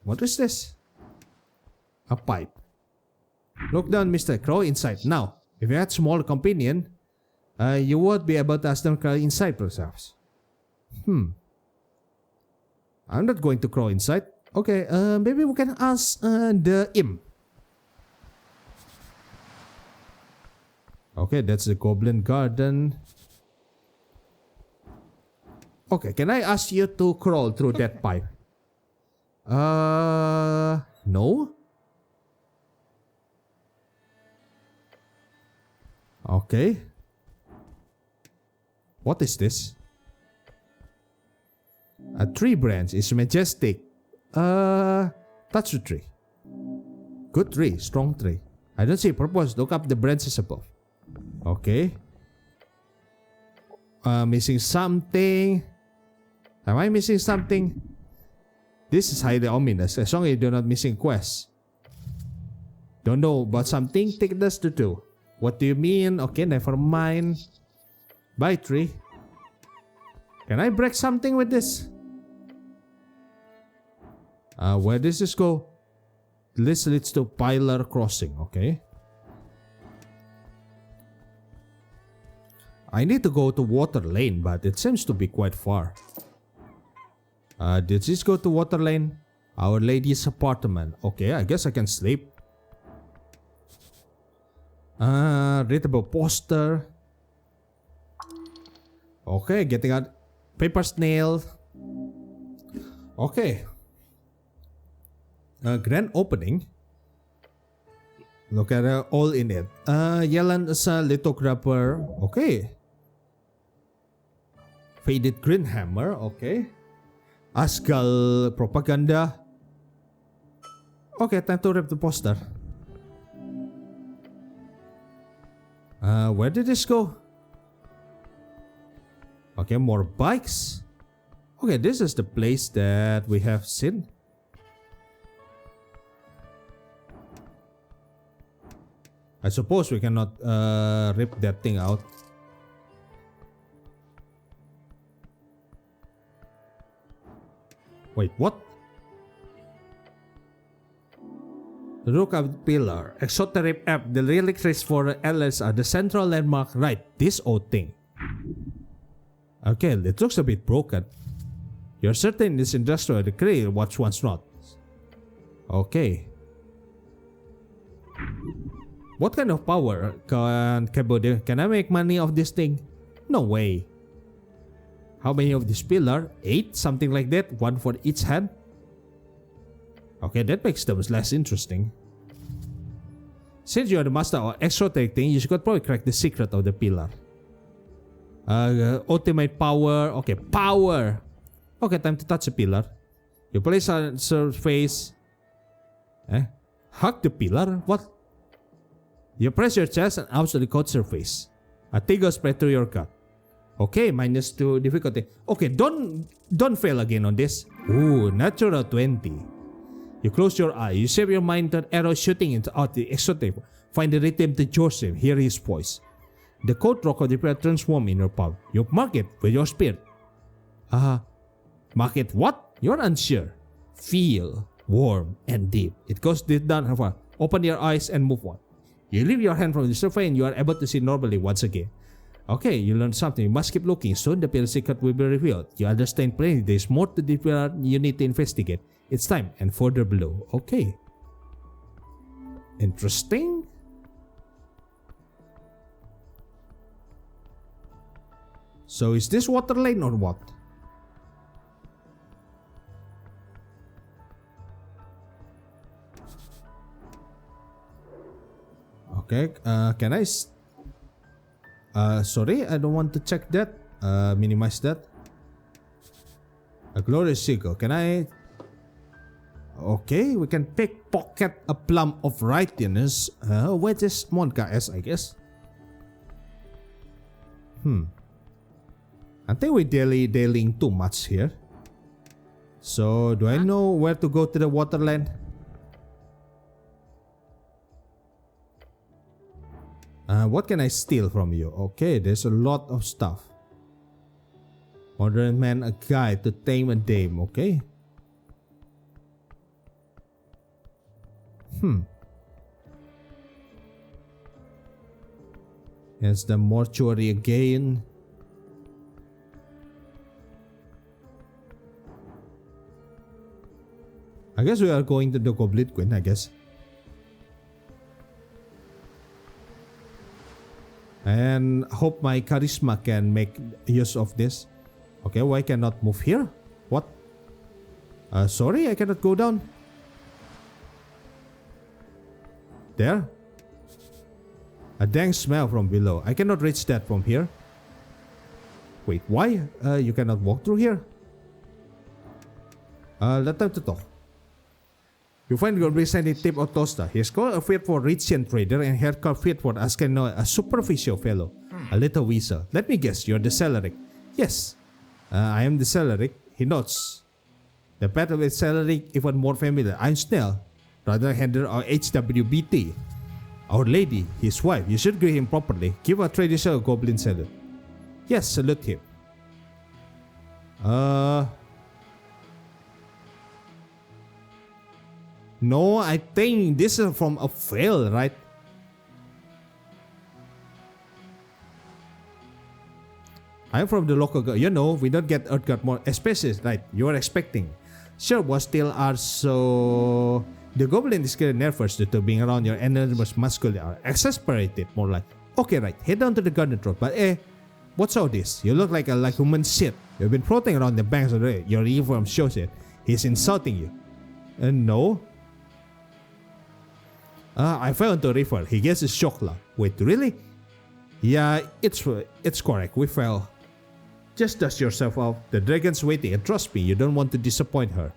What is this? A pipe. Look down, Mr. Crow, inside. Now, if you had smaller companion, you would be able to ask them to crawl inside perhaps. I'm not going to crawl inside. Okay, maybe we can ask the imp. Okay, that's the Goblin Garden. Okay, can I ask you to crawl through that pipe? No? Okay. What is this? A tree branch is majestic. Touch the tree. Good tree, strong tree. I don't see purpose. Look up the branches above. Okay. Missing something. Am I missing something? This is highly ominous. As long as you're not missing quests. Don't know about something? Take this to 2. What do you mean? Okay, never mind. Bye, tree. Can I break something with this? Where does this go? This leads to Pilar Crossing, okay. I need to go to Water Lane, but it seems to be quite far. Did this go to Water Lane? Our Lady's apartment. Okay, I guess I can sleep. Readable poster. Okay, getting out paper snail. Okay. Grand opening. Look at all in it. Yellow as a lithographer. Okay. Faded green hammer. Okay. Asgal propaganda. Okay, time to rip the poster. Where did this go? Okay, more bikes. Okay, this is the place that we have seen. I suppose we cannot rip that thing out. Wait, what? Look at the pillar. Esoteric Ebb. The relics for Elders are the central landmark. Right, this old thing. Okay, it looks a bit broken. You're certain this industrial decree what once not. Okay. What kind of power can I make money off this thing? No way. How many of this pillar? 8? Something like that? 1 for each hand? Okay, that makes them less interesting. Since you are the master of exoteric thing, you should probably crack the secret of the pillar. Ultimate power. Okay, power. Okay, time to touch the pillar. You place on surface. Hug the pillar? What? You press your chest and out to the coat surface. A tingle spread through your gut. Okay, -2 difficulty. Okay, don't fail again on this. Ooh, natural 20. You close your eye. You save your mind to an arrow shooting out the exoteric. Find the rhythm to Joseph. Hear his voice. The cold rock of the pillar turns warm in your palm. You mark it with your spirit. Mark it what? You're unsure. Feel warm and deep. It goes deep down and far. Open your eyes and move on. You leave your hand from the surface and you are able to see normally once again. Okay, you learned something. You must keep looking. Soon the pillar secret will be revealed. You understand plainly there is more to the pillar you need to investigate. It's time and further below. Okay. Interesting. So is this Water Lane or what? Okay, can I... sorry, I don't want to check that. Minimize that. A glorious seagull. Can I... Okay, we can pickpocket a plum of righteousness. Where is Monka S, I guess? I think we're dailying too much here. So, do I know where to go to the Waterland? What can I steal from you? Okay, there's a lot of stuff. Modern man, a guide to tame a dame, okay? It's the mortuary again. I guess we are going to the Goblet Queen, I guess. And hope my charisma can make use of this. Okay, why cannot move here? What? Sorry, I cannot go down. There? A dank smell from below. I cannot reach that from here. Wait, why? You cannot walk through here? Let them to talk. You find Goblin sending tip of Tosta. He's called a faithful Richian trader and haircut fit for Askano, a superficial fellow. A little weasel. Let me guess, you're the Celeric. Yes, I am the Celeric. He nods. The pattern with Celeric even more familiar. I'm Snell, rather Hender or HWBT. Our lady, his wife. You should greet him properly. Give a traditional goblin salute. Yes, salute him. No, I think this is from a fail, right? I'm from the local girl. You know, we don't get Earthguard more, especially, right? You are expecting. Sure, but still are so... The goblin is getting nervous due to being around your enormous muscular are exasperated, more like. Okay, right, head down to the garden road, but what's all this? You look like a human shit. You've been floating around the banks already. Your uniform shows it. He's insulting you. No. I fell into a river. He gets a shock lah. Wait, really? Yeah, it's correct. We fell. Just dust yourself off. The dragon's waiting, and trust me, you don't want to disappoint her.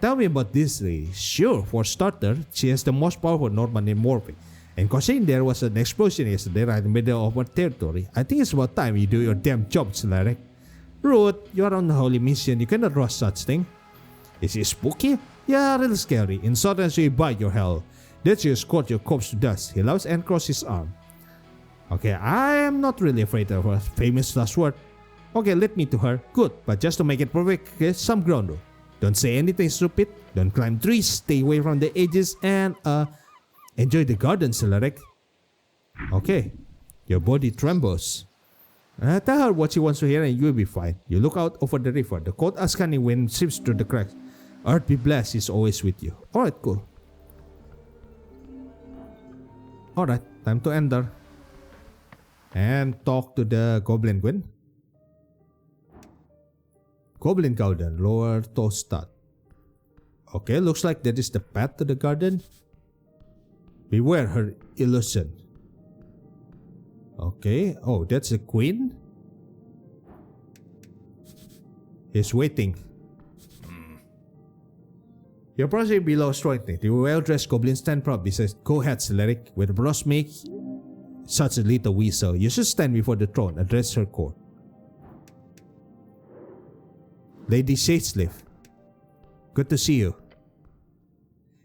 Tell me about this lady. Sure, for starter, she is the most powerful Norman in Morphic. And considering there was an explosion yesterday right in the middle of our territory, I think it's about time you do your damn job, Celeric. Rude, you are on a holy mission. You cannot rush such thing. Is he spooky? Yeah, a little scary. In southern so you bite your hell. That's you squat your corpse to dust. He laughs and crosses his arm. Okay, I am not really afraid of her famous last word. Okay, lead me to her. Good, but just to make it perfect, here's some ground rule. Don't say anything stupid. Don't climb trees. Stay away from the edges and enjoy the garden, Celeric. Okay, your body trembles. Tell her what she wants to hear and you'll be fine. You look out over the river. The cold Askani wind seeps through the cracks. Earth be blessed is always with you. Alright, cool. Alright, time to enter. And talk to the Goblin Queen. Goblin Garden, Lower Tostad. Okay, looks like that is the path to the garden. Beware her illusion. Okay, oh, that's a queen? He's waiting. You're probably below striking. The well-dressed goblin stand proud says, go ahead, Celeric. With a brush make such a little weasel. You should stand before the throne, address her court. Lady Shadesleaf, good to see you.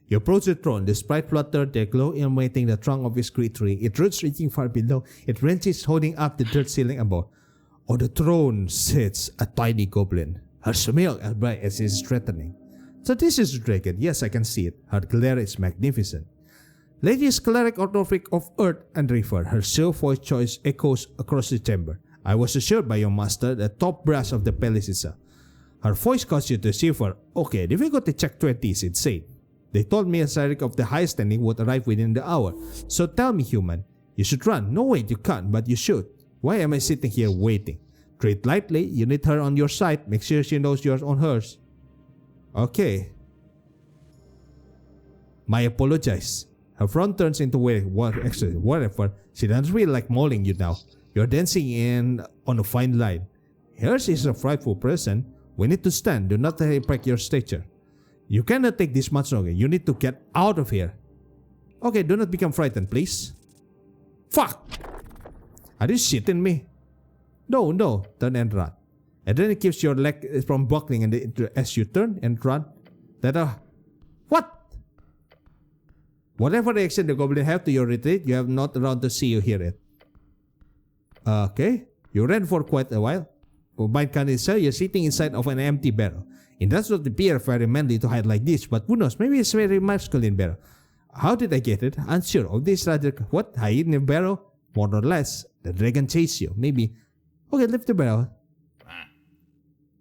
You approach the throne, the sprite fluttered, their glow illuminating the trunk of his great tree. It roots reaching far below, it wrenches holding up the dirt ceiling above. On the throne sits a tiny goblin, her smile as bright as it is threatening. So this is the dragon, yes I can see it, her glare is magnificent. Lady is cleric orthophic of earth and river, her shrill voice choice echoes across the chamber. I was assured by your master, the top brass of the palace is Her voice caused you to shiver. Okay, difficulty check 20 is insane. They told me a Cyric of the highest standing would arrive within the hour. So tell me, human, you should run. No wait, you can't, but you should. Why am I sitting here waiting? Treat lightly, you need her on your side. Make sure she knows you're on hers. Okay. My apologize. Her front turns into whatever. She doesn't really like mauling you now. You're dancing in on a fine line. Hers is a frightful person. We need to stand. Do not impact your stature. You cannot take this much longer. You need to get out of here. Okay, do not become frightened, please. Fuck! Are you shitting me? No, no. Turn and run. And then it keeps your leg from buckling as you turn and run. What? Whatever reaction the goblin have to your retreat, you have not around to see you hear it. Okay. You ran for quite a while. By Kanisha, you're sitting inside of an empty barrel. It does not appear very manly to hide like this, but who knows, maybe it's a very masculine barrel. How did I get it? Unsure of this rather. What? Hide in a barrel? More or less. The dragon chased you. Maybe. Okay, lift the barrel.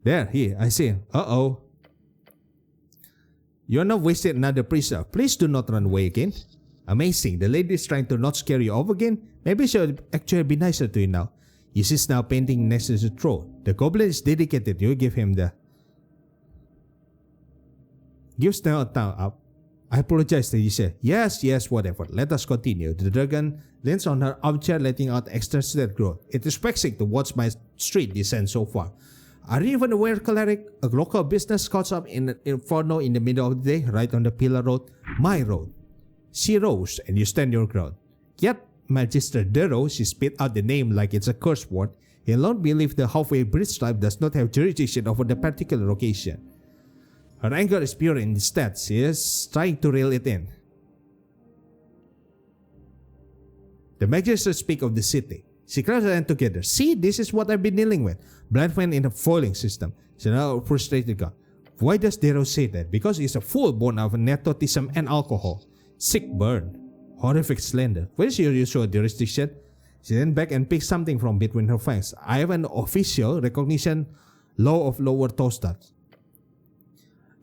There, here, I see. Uh-oh. You're not wasting another prisoner. Please do not run away again. Amazing. The lady is trying to not scare you off again. Maybe she'll actually be nicer to you now. You see now painting next to the throne. The goblin is dedicated. You give him the... Give Snell a thumb up. I apologize, lady said. Yes, whatever. Let us continue. The dragon leans on her armchair, letting out extra growth. It is vexing to watch my street descend so far. Are you even aware, cleric? A local business cuts up in an inferno in the middle of the day, right on the pillar road. My road. She rose, and you stand your ground. Yet, Magister Darrow, she spit out the name like it's a curse word. He alone believes the halfway bridge tribe does not have jurisdiction over the particular occasion. Her anger is pure instead. She is trying to reel it in. The magistrates speak of the city. She claps her hands together. See, this is what I've been dealing with. Blind man in a foiling system. She now frustrated God. Why does Darrow say that? Because he's a fool born of nepotism and alcohol. Sick burn. Horrific slander. Where is your usual jurisdiction? She leaned back and picked something from between her fangs. I have an official recognition law of lower toasters.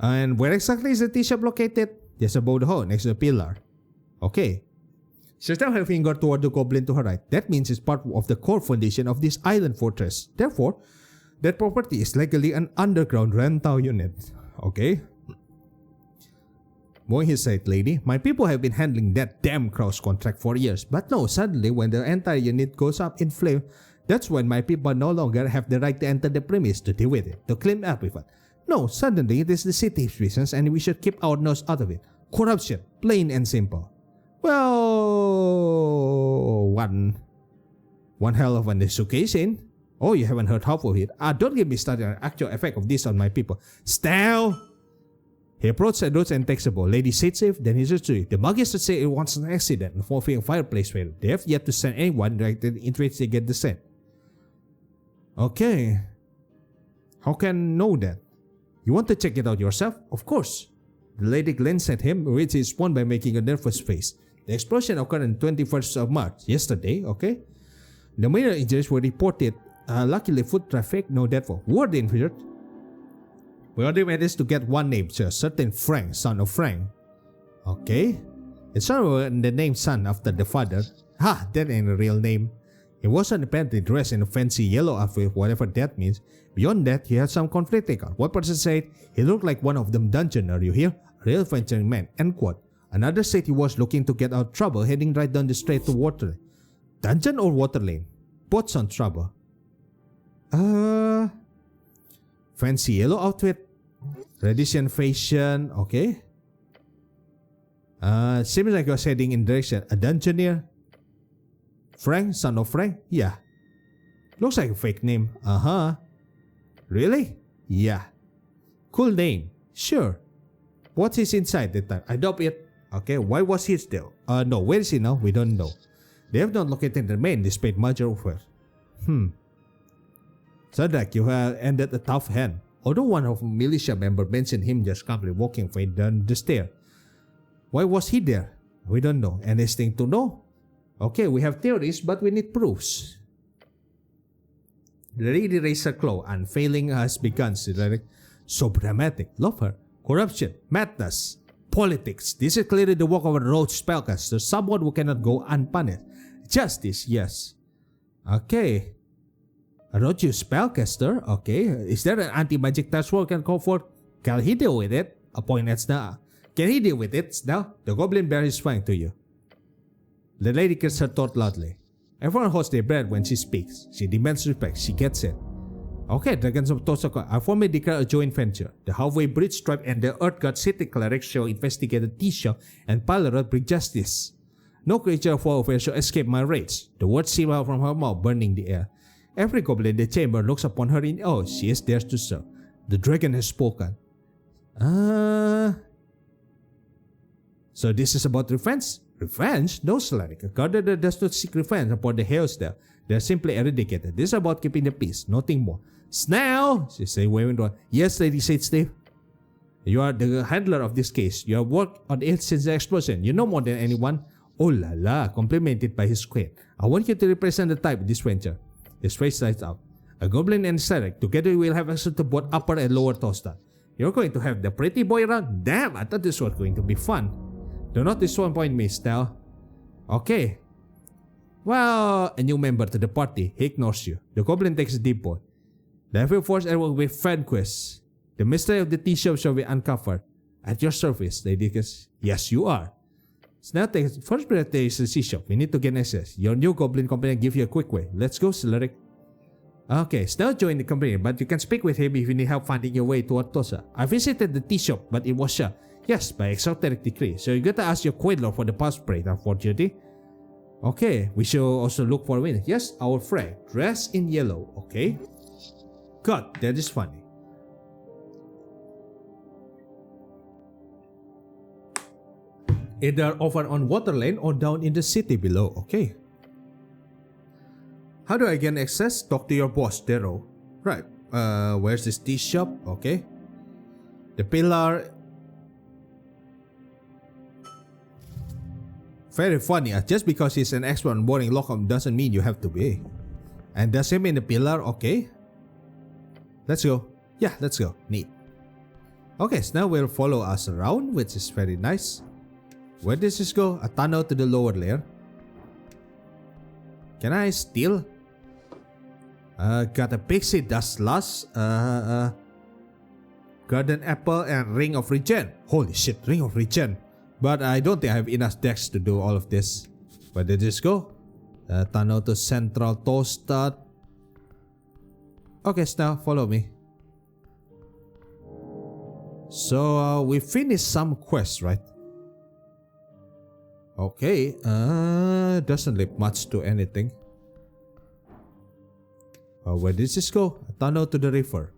And where exactly is the tea shop located? Just above the hall, next to the pillar. Okay. She stepped her finger toward the goblin to her right. That means it's part of the core foundation of this island fortress. Therefore, that property is legally an underground rental unit. Okay. Moving his side, lady, my people have been handling that damn cross contract for years. But no, suddenly when the entire unit goes up in flame, that's when my people no longer have the right to enter the premise to deal with it, to clean up with it. No, suddenly it is the city's business and we should keep our nose out of it. Corruption, plain and simple. Well, one hell of an occasion. Oh, you haven't heard half of it. Don't get me started on the actual effect of this on my people. Style! He approached the doors and takes a bowl. Lady said safe, then he said the magistrate said it was an accident involving a fireplace fire. They have yet to send anyone to investigate the scene. Okay. How can I know that? You want to check it out yourself? Of course. The lady glanced at him, which he responded by making a nervous face. The explosion occurred on 21st of March, yesterday, okay? The minor injuries were reported. Luckily, foot traffic, no death for. Were they injured? We only managed to get one name, sir. Certain Frank, son of Frank. Okay. It's somewhere in the name son after the father. Ha, that ain't a real name. He wasn't apparently dressed in a fancy yellow outfit, whatever that means. Beyond that, he had some conflicting account. One person said he looked like one of them dungeon, are you here? A real venturing man, end quote. Another said he was looking to get out of trouble, heading right down the street to water. Dungeon or water lane? Both sound trouble. Fancy yellow outfit. Tradition fashion, okay. Seems like you're heading in direction. A dungeoneer? Frank, son of Frank? Yeah. Looks like a fake name. Really? Yeah. Cool name. Sure. What is inside that time? I doubt it. Okay, why was he still? No, where is he now? We don't know. They have not located the man despite much offer. Sadak, you have ended a tough hand. Although one of the militia members mentioned him just calmly walking down the stair. Why was he there? We don't know. Anything to know? Okay, we have theories, but we need proofs. The lady raised her claw, and failing has begun. So dramatic. Love her. Corruption, madness, politics. This is clearly the work of a rogue spellcaster, someone who cannot go unpunished. Justice, yes. Okay. A rogue spellcaster? Okay. Is there an anti-magic task force can call for? Can he deal with it? A point at now. Can he deal with it now? The goblin bear is fine to you. The lady kissed her throat loudly. Everyone holds their breath when she speaks. She demands respect. She gets it. Okay, Dragons of Tosaka, I formally declare a joint venture. The halfway bridge tribe and the Earth God City clerics shall investigate the T-shop and Pilot bring justice. No creature of warfare shall escape my rage. The words seep out from her mouth, burning the air. Every goblin in the chamber looks upon her in awe. She is theirs to serve. The dragon has spoken. So this is about revenge? Revenge? No, Slaric. A god that does not seek revenge upon the Hells there. They are simply eradicated. This is about keeping the peace, nothing more. Snell! She said, waving on. Yes, Lady said Steve. You are the handler of this case. You have worked on it since the explosion. You know more than anyone. Oh la la, complimented by his queen. I want you to represent the type in this venture. His face lights up. A goblin and Slaric. Together we will have access to both upper and lower Tosta. You're going to have the pretty boy around? Damn, I thought this was going to be fun. Do not disappoint me, Snell. Okay. Well, a new member to the party. He ignores you. The goblin takes a deep breath. The heavy force will be vanquished. The mystery of the tea shop shall be uncovered. At your service, Lady Kiss. Yes, you are. Snail takes first breath. There is a sea shop. We need to gain access. Your new goblin company give you a quick way. Let's go, Celeric. Okay, Snail joined the company, but you can speak with him if you need help finding your way toward Tosa. I visited the tea shop, but it was shut. Yes, by exoteric decree. So you gotta ask your Quaidlor for the passport, unfortunately. Okay, we should also look for a winner. Yes, our friend, dressed in yellow. Okay. God, that is funny. Either over on Waterlane or down in the city below. Okay. How do I gain access? Talk to your boss, Dero. Right. Where's this tea shop? Okay. The pillar. Very funny. Just because he's an expert on boarding lockup doesn't mean you have to be. And does him in the pillar? Okay. Let's go. Yeah, let's go. Neat. Okay, so now we'll follow us around, which is very nice. Where does this go? A tunnel to the lower layer. Can I steal? Got a pixie dust lust. Garden apple and ring of regen. Holy shit, ring of regen. But I don't think I have enough decks to do all of this. Where did this go? Tunnel to central Toastad. Okay, so now follow me. So we finished some quests, right? Okay, doesn't leave much to anything. Where did this go? A tunnel to the river.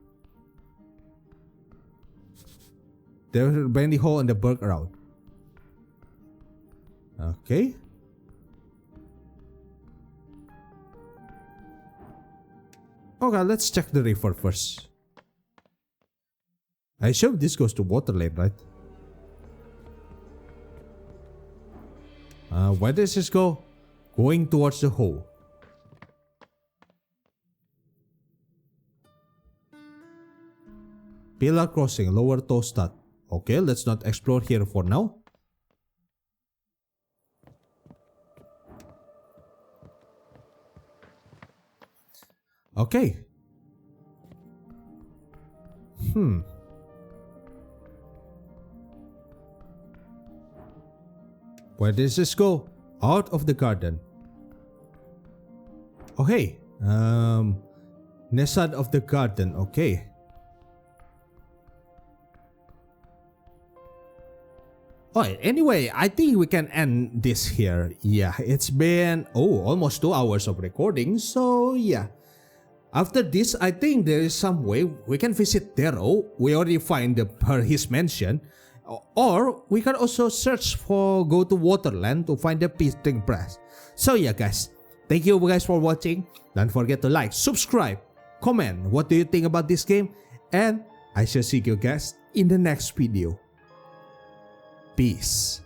There's a bendy hole in the berg around. Okay. Okay, let's check the river first. I assume this goes to Waterlane, right? Where does this go? Going towards the hole. Pillar crossing, lower Toastad. Okay, let's not explore here for now. Okay. Where does this go? Out of the garden. Okay. Nesad of the garden. Okay. Alright, anyway, I think we can end this here. Yeah, it's been, almost 2 hours of recording. So, yeah. After this, I think there is some way we can visit Dero. We already find his mansion. Or we can also search for go to Waterland to find the printing press. So yeah guys, thank you guys for watching. Don't forget to like, subscribe, comment what do you think about this game, and I shall see you guys in the next video. Peace.